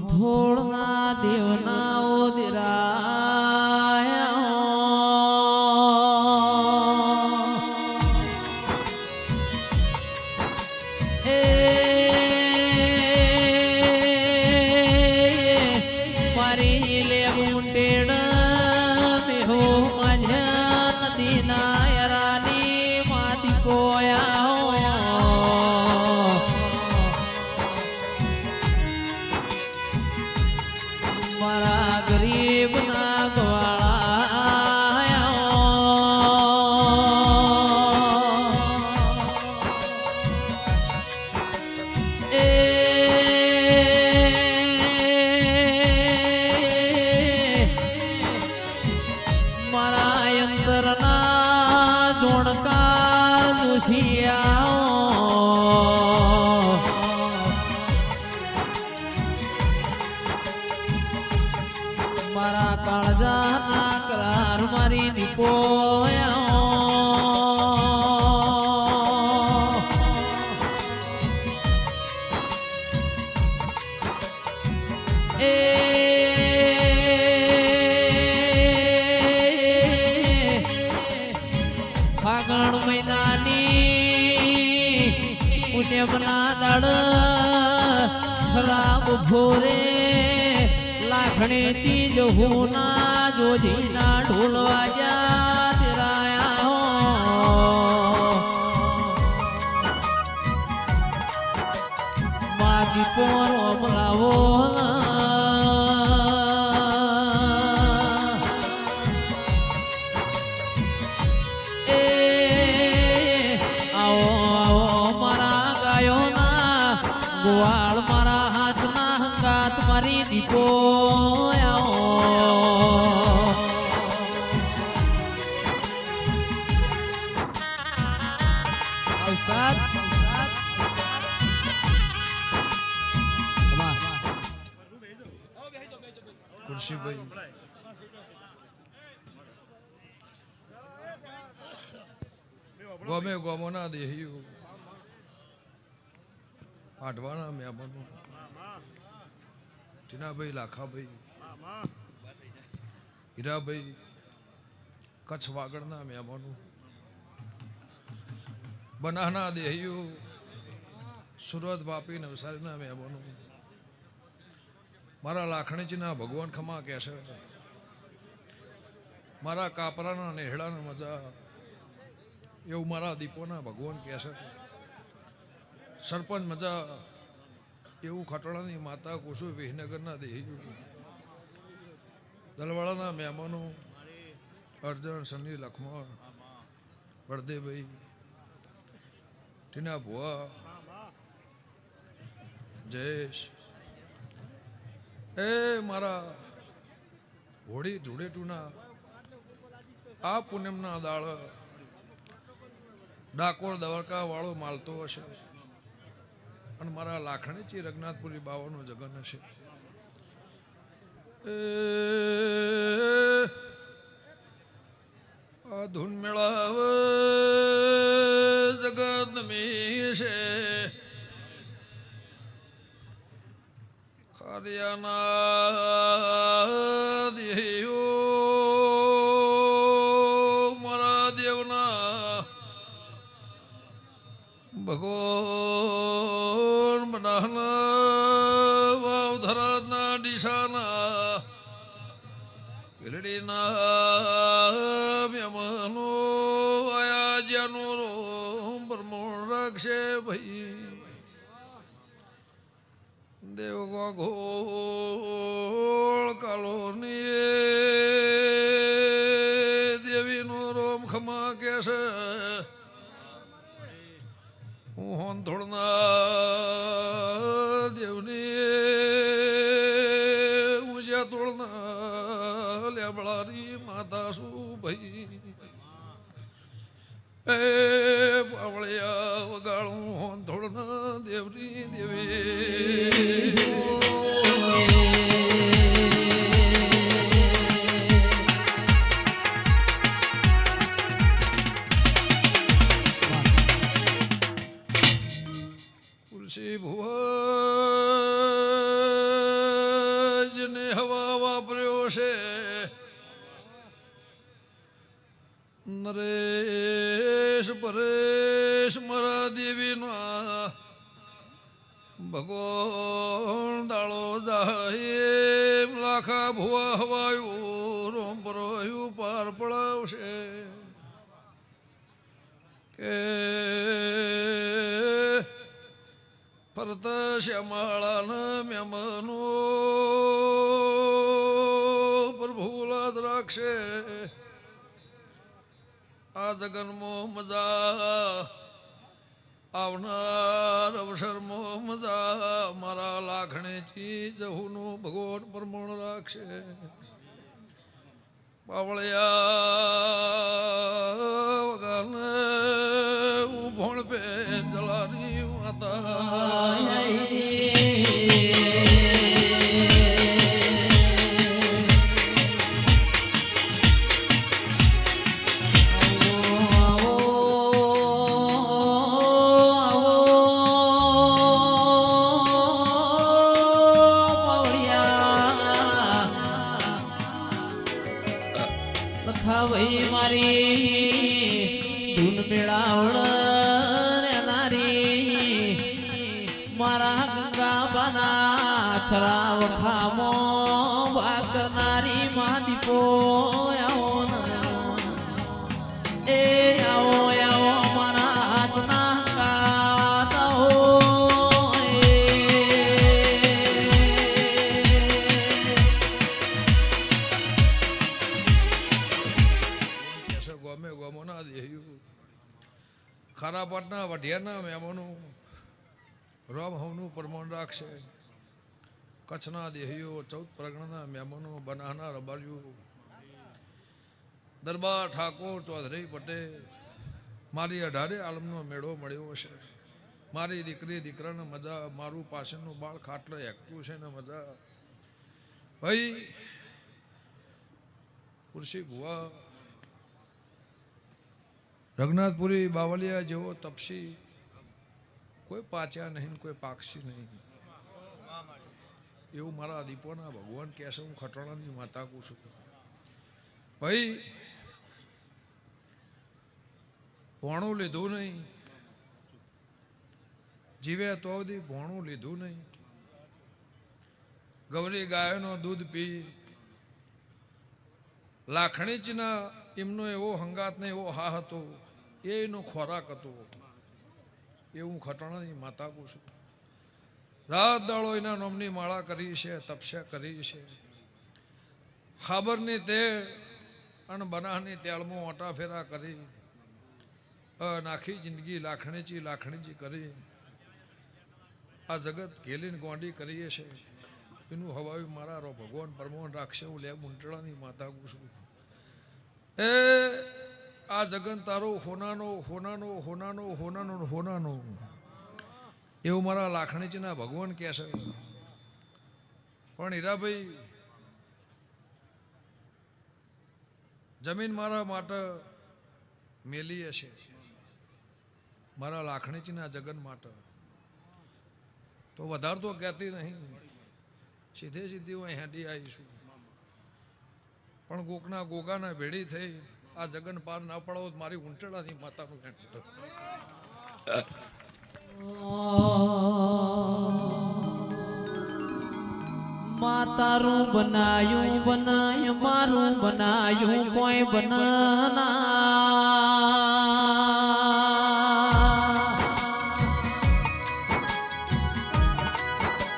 થોડના દેવના ઓદરાય એ મારી લે મુંડેડ મેહો મજા નદીના યરાની માતી કોયા મારા ગરીબ ના ગવાળા એ મારા અંતરના જોણકાર દુશિયા મારા કાળજાના કરાર મારી દીપોયા એ ફાગણ મહિનાની પુણ્યમના દાડ ખરાબ ભોરે લાખણે ચીજ હોના જોજીના ઢોલ વાજા તેરાયા માગી પોરો બોલાવો એ આવો આવો મારા ગાયોના ગોવાળ મારા હાથના હંગાત મારી દીપો ખુરશીભાઈ ગમે ગોમોના દેહ્યું પાટવાના મહેમાનો ટીનાભાઈ લાખાભાઈ હીરાભાઈ કચ્છ વાગડના મહેમાનો બનાસના દેહ્યું સુરત વાપી નવસારીના મહેમાનો મારા લાખણીજીના ભગવાન ખમા કહે છે મારા કાપરાના નેહડાના મજા એવું મારા દીપોના ભગવાન કહે છે સરપંચ મજા એવું ખટોળાની માતા કુસુ વિહનગરના દેહી દલવાળાના મહેમાનો અર્જણ સની લખમણ બળદેવભાઈ ટીના ભુવા જયેશ એ મારા હોળી ધૂળેટુના આ પૂનમના દાળ ડાકોર દવારકા વાળો માલતો હશે અને મારા લાખણીચી રઘનાથપુરી બાવાનો જગન હશે આ ધૂન મેળાવ જગત મી છે ખારિયાના દેહ્યો મારા દેવના ભગવાન બનાના વાવધરાના ડીસાના ગીરડીના મહેમાનો આયા જ્યાનો રોમ બ્રહ્મણ રાખશે ભાઈ દેવ ગોળ કાલોની દેવીનો રોમ ખમા કે છે હું હોંધોળના દેવની ઊંઝા તોળના લેબળારી માતા શું ભાઈ એ બાવળિયા વગાડું હોંધોળના દેવની દેવી પુરુષી ભુવજને હવા વાપર્યો છે નરેશ પરેશ મારા દેવીના ભગવાન દાળો જાય લાખા ભુવા હવાયું રોમ પરોયું પાર પડાવશે કે ફરતા શ્યામાળાના મહેમાનો પ્રભુલાદ રાખશે આ જગનમાં મજા આવનાર અવસરમાં મજા મારા લાખણેથી જહુનું ભગવાન પ્રમાણ રાખશે પાવળિયા વગાને ઉભણ પે જલાની માતા લખાવઈ મારી ધૂન મેળાવણ નારી મારા ગંગા બાના ખરા વખામો વાકનારી મા દીપો આવો એ આવો આવો મારા હાથના ગાતાઓ ગમે ગમો ના દેહ્યું ખારા પાટના વઢિયાના મહેમાનો રામ હવનું પ્રમાણ રાખશે કચ્છના દેહીઓ 14 પરગણાના મહેમાનો બનાના રબાર્યું દરબાર ઠાકોર ચૌધરી પટેલ મારી 18 આલમનો મેળો મળ્યો છે મારી દીકરી દીકરાને મજા મારું પાછળનું બાળ ખાટલો એકતું છે ને મજા ભાઈ પુરુષી ભુવા રઘુનાથપુરી બાવલિયા જેવો તપસી કોઈ પાચ્યા નહીં કોઈ પાક્ષી નહીં એવું મારા દીપોના ભગવાન કહે છે હું ખટોણાની માતા કહું છું ભાઈ ભોણું લીધું નહીં જીવે તો સુધી ભોણું લીધું નહીં ગૌરી ગાયોનો દૂધ પી લાખણીચના એમનો એવો હંગાત ને એવો હા હતો એનો ખોરાક હતો એવું ખટોણાની માતા કહું છું રાત દાડો એના નામની માળા કરી છે તપસ્યા કરી છે ખાબરની તેલ અને બનાહની તેલમાં ઓટા ફેરા કરી નાખી જિંદગી લાખણીજી કરી આ જગત ઘેલીને ગોંડી કરીએ છે એનું હવાયું મારા રો ભગવાન પરમોહન રાખશે હું લે મુંટળાની માતા કહું છું એ આ જગન તારો હોનાનો હોનાનો હોનાનો હોનાનો હોનાનો એવું મારા લાખણીજીના ભગવાન કહે છે પણ હીરાભાઈ જમીન મારા માટે મેલી હશે મારા લાખણીજીના જગન માટે તો વધારે તો કહેતી નહીં સીધે સીધી હું હેડી આવીશું પણ ગોકના ગોગાના ભેડી થઈ આ જગન પાર ના પડાવો મારી ઊંટડાની માતાનું હેઠ માતારું બનાયું મારું બનાયું કોઈ બનાના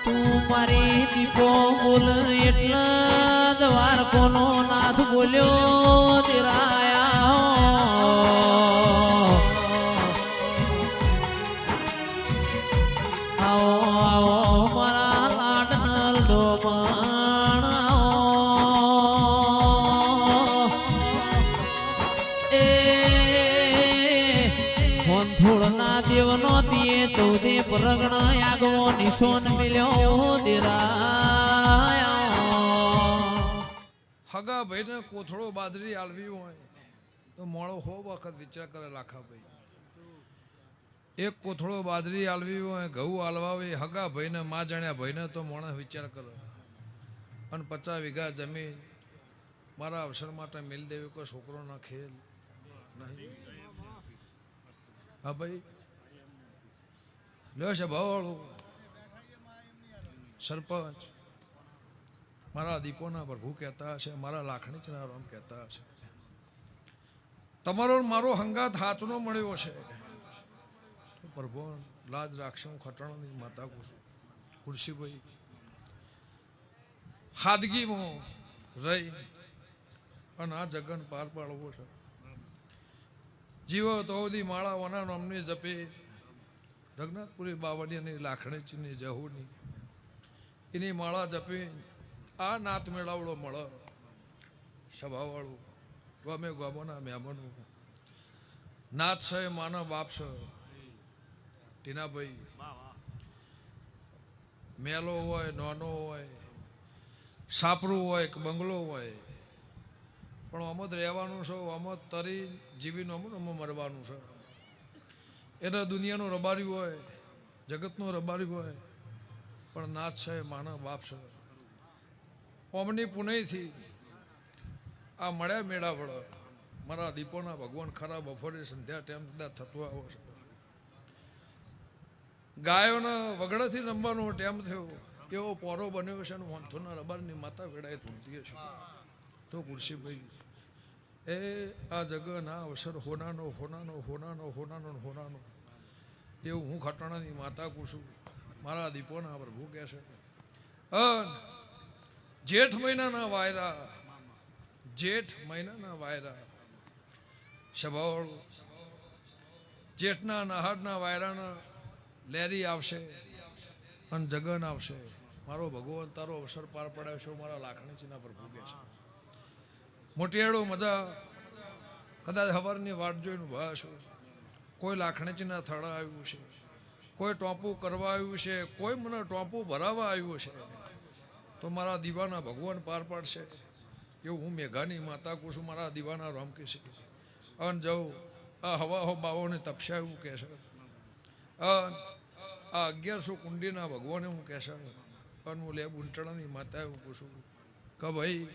તું મારી દીપો બોલ એટલા દ્વાર કોનો નાથ બોલ્યો દિરાયા આવો આવો મારા લાડનલ ડોમણ એ ધોળના દેવનો દિયે 14 પરગણા આગવો નિશોન મિલ્યો દિરાયા હગા ભાઈને કોથળો બાજરી આલવી હોય તો મોળો હો વખત વિચાર કરે લાખા ભાઈ એક કોથળો બાજરી આલવી હોય ઘઉં આલવા હોય હગા ભાઈને માં જાણ્યા ભાઈને તો માણસ વિચાર કરે અને 50 વીઘા જમીન મારા અવસર માટે મિલ દેવી કોઈ છોકરો ના ખેલ નહીં. હા ભાઈ લ્યો છે ભાવવાળું સરપંચ મારા દીપોના પ્રભુ કહેતા હશે, મારા લાખણીચના રામ કહેતા હશે, તમારો મારો હંગાત હાચનો મળ્યો છે. પ્રભુ લાજ રાખશે. હું ખટાણાની માતા કુશું ખુરશીભાઈ હાદગીમાં રહી અને આ જગન પાર પાડવો છે. જીવો તો સુધી માળા વના નામની જપી રઘનાથપુરી બાવળીની લાખણીચીની જહુની એની માળા જપી આ નાત મેળાવડો મળે સભાવાળું ગમે ગમોના મહેમાનો નાથ છે માનવ બાપ છે. ટીનાભાઈ મેલો હોય નાનો હોય સાપરું હોય કે બંગલો હોય પણ આમાં જ રહેવાનું છે, આમાં તરી જીવીનું આમાં મરવાનું છે. એને દુનિયાનું રબાર્યું હોય જગતનું રબાર્યું હોય પણ નાથ છે માનવ બાપ છે. ઓમની પુણ્યથી આ મળ્યા મેળા વળ મારા દીપોના ભગવાન ખરા બપોરે સંધ્યા ટાઈમ બધા થતું આવો છે. ગાયોના વગડાથી રમવાનો ટાઈમ થયો એવો પોરો બન્યો છે અને વંથોના રબારની માતા વેળાએ તૂટતી હશે. તો ખુરશીભાઈ એ આ જગના અવસર હોનાનો હોનાનો હોનાનો હોનાનો હોનાનો એવું હું ખટાણાની માતા કુશું મારા દીપોના પ્રભુ કહે છે. જેઠ મહિનાના વાયરા જેઠ મહિનાના વાયરા સભાવાળું જેઠના નહાડના વાયરાના લેરી આવશે અને જગન આવશે. મારો ભગવાન તારો અવસર પાર પડાવ્યો છે મારા લાખણીચીના પ્રભુ કહે છે. મોટિયાળો મજા કદાચ સવારની વાટ જોઈને ઉભા છો. કોઈ લાખણીચીના થડા આવ્યું છે, કોઈ ટોપું કરવા આવ્યું છે, કોઈ મને ટોપું ભરાવા આવ્યું છે તો મારા દીવાના ભગવાન પાર પાડશે એવું હું મેઘાની માતા કહું છું. મારા દીવાના રામ કહે છે અન જવું આ હવા હો બાવોને તપસ્યા એવું કહે છે. આ 1100 કુંડીના ભગવાને હું કહે છે અને હું લે બુંટણાની માતા એવું કહું છું કે ભાઈ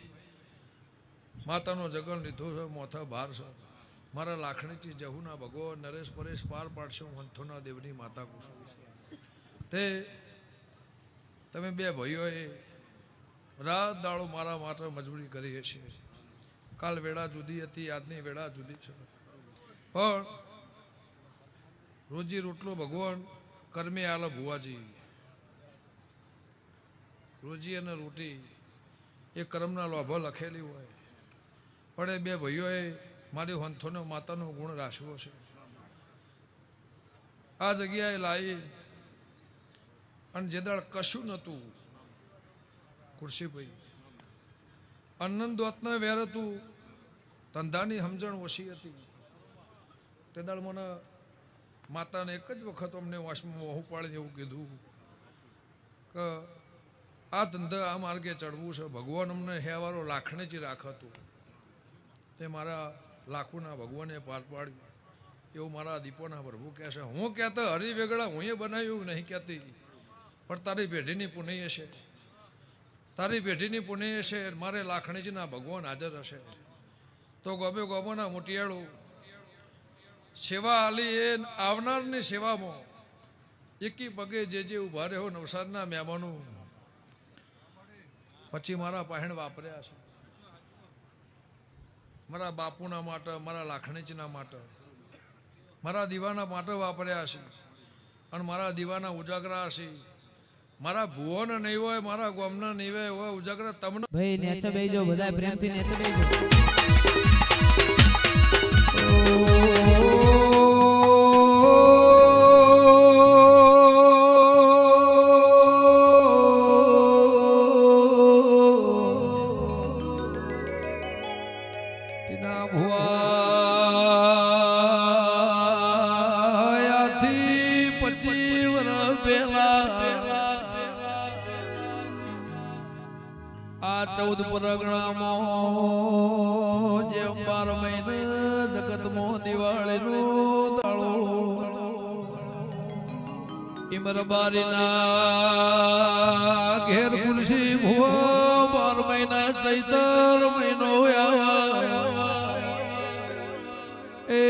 માતાનો જગન લીધો છે મોથા ભાર છે. મારા લાખણીથી જહુના ભગવાન નરેશ પરેશ પાર પાડશે. હું હંથોના દેવની માતા કહું છું. તે તમે બે ભાઈઓએ રાત દાડો મારા માટે મજબૂરી કરી છે. કાલ વેળા જુદી હતી, આજની વેળા જુદી છે, પણ રોજી રોટલો ભગવાન કર્મે આલો ભુવાજી. રોજી અને રોટી એ કર્મના લોભો લખેલી હોય પણ એ બે ભાઈઓએ મારી હંથોનો માતાનો ગુણ રાખ્યો છે. આ જગ્યાએ લાવી અને જે દાળ કશું નહોતું ખુરશીભાઈ અન્ન દોતના વેર હતું, ધંધાની સમજણ ઓછી હતી. તે દાળ મને માતાને એક જ વખત અમને વાસમાં વહુ પાડીને એવું કીધું કે આ ધંધા આ માર્ગે ચડવું છે. ભગવાન અમને હેવારો લાખણીચી રાખતું તે મારા લાખોના ભગવાને પાર પાડ્યું એવું મારા દીપોના પ્રભુ કહે છે. હું કહેતા હરી વેગળા હું એ બનાવ્યું નહીં કહેતી પણ તારી પેઢીની પુણ્ય છે, તારી પેઢીની પુણ્ય છે. મારે લાખણીજીના ભગવાન હાજર હશે તો ગમે ગોમોના મોટિયાળું સેવા આલી એ આવનારની સેવામાં એકી પગે જે ઉભા રહ્યો નવસારીના મહેમાનો પછી મારા પહેણ વાપર્યા છે. મારા બાપુના માટે, મારા લાખણીચના માટે, મારા દીવાના માટે વાપર્યા છે અને મારા દીવાના ઉજાગરા છે. મારા ભુવોને નહીં હોય, મારા ગોમના નહીં હોય ઉજાગરા તમને ભાઈ નેચે બેજો, બધા પ્રેમથી નેચે બેજો. આ 14 પરગણામાં જે 12 મહિને જગતમાં દિવાળીનો દાડો ઇમરબારીના ઘેર ખુરશી ભુવો 12 મહિના ચૈતર મહિનો આવ્યા એ